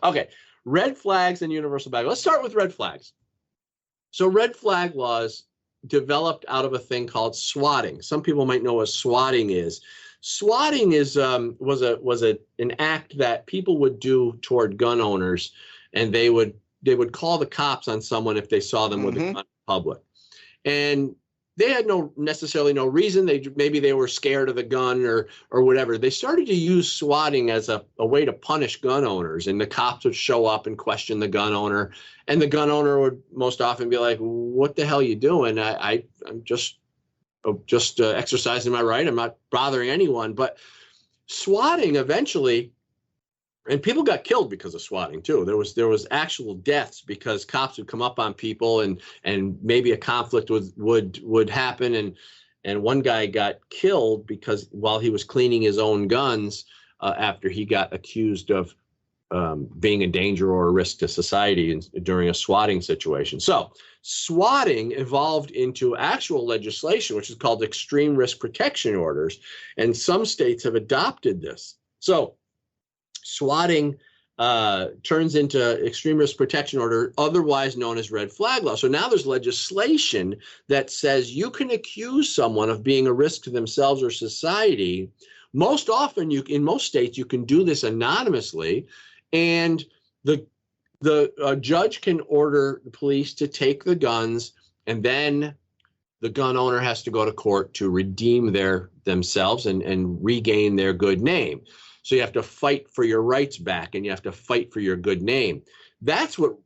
Okay, red flags and universal background. Let's start with red flags. So red flag laws developed out of a thing called swatting. Some people might know what swatting is. Swatting is was an act that people would do toward gun owners, and they would call the cops on someone if they saw them with a gun in public. And they had necessarily no reason. Maybe they were scared of the gun or whatever. They started to use swatting as a way to punish gun owners, and the cops would show up and question the gun owner, and the gun owner would most often be like, "What the hell are you doing? I'm just exercising my right. I'm not bothering anyone." But swatting eventually. And people got killed because of swatting too. There was actual deaths because cops would come up on people, and maybe a conflict would happen, and one guy got killed because while he was cleaning his own guns after he got accused of being a danger or a risk to society during a swatting situation. So swatting evolved into actual legislation, which is called extreme risk protection orders, and some states have adopted this. So swatting turns into extreme risk protection order, otherwise known as red flag law. So now there's legislation that says you can accuse someone of being a risk to themselves or society. Most often, in most states, you can do this anonymously, and the judge can order the police to take the guns, and then the gun owner has to go to court to redeem themselves and regain their good name. So you have to fight for your rights back, and you have to fight for your good name. That's what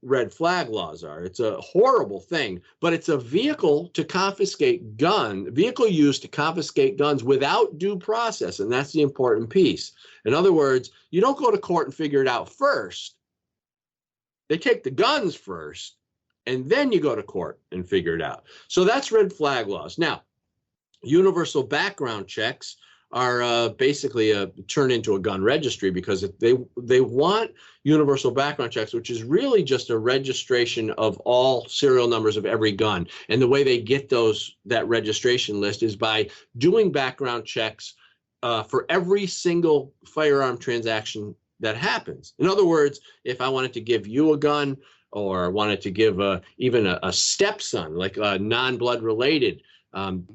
red flag laws are. It's a horrible thing, but it's a vehicle to confiscate vehicle used to confiscate guns without due process, and that's the important piece. In other words, you don't go to court and figure it out first. They take the guns first, and then you go to court and figure it out. So that's red flag laws. Now, universal background checks are basically turn into a gun registry, because they want universal background checks, which is really just a registration of all serial numbers of every gun. And the way they get that registration list is by doing background checks for every single firearm transaction that happens. In other words, if I wanted to give you a gun, or wanted to give even a stepson, like a non-blood related,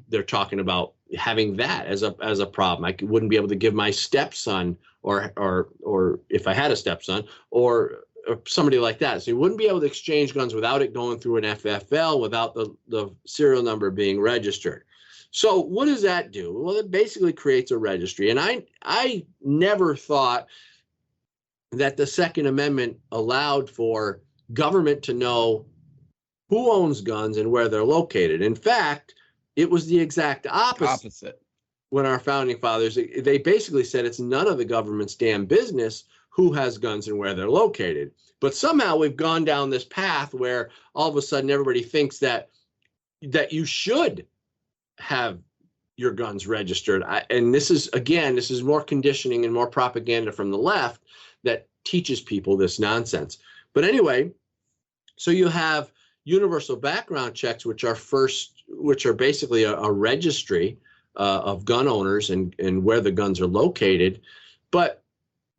they're talking about having that as a problem. I wouldn't be able to give my stepson, or if I had a stepson, or somebody like that. So you wouldn't be able to exchange guns without it going through an FFL, without the serial number being registered. So what does that do? Well, it basically creates a registry. And I never thought that the Second Amendment allowed for government to know who owns guns and where they're located. In fact, it was the exact opposite. When our founding fathers, they basically said it's none of the government's damn business who has guns and where they're located. But somehow we've gone down this path where all of a sudden everybody thinks that you should have your guns registered. And this is more conditioning and more propaganda from the left that teaches people this nonsense. But anyway, so you have universal background checks, which are basically a registry of gun owners and where the guns are located, but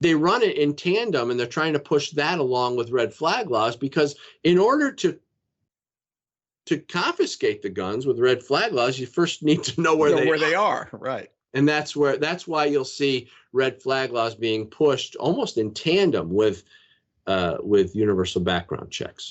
they run it in tandem, and they're trying to push that along with red flag laws, because in order to confiscate the guns with red flag laws, you first need to know where they are. Right. And that's why you'll see red flag laws being pushed almost in tandem with universal background checks.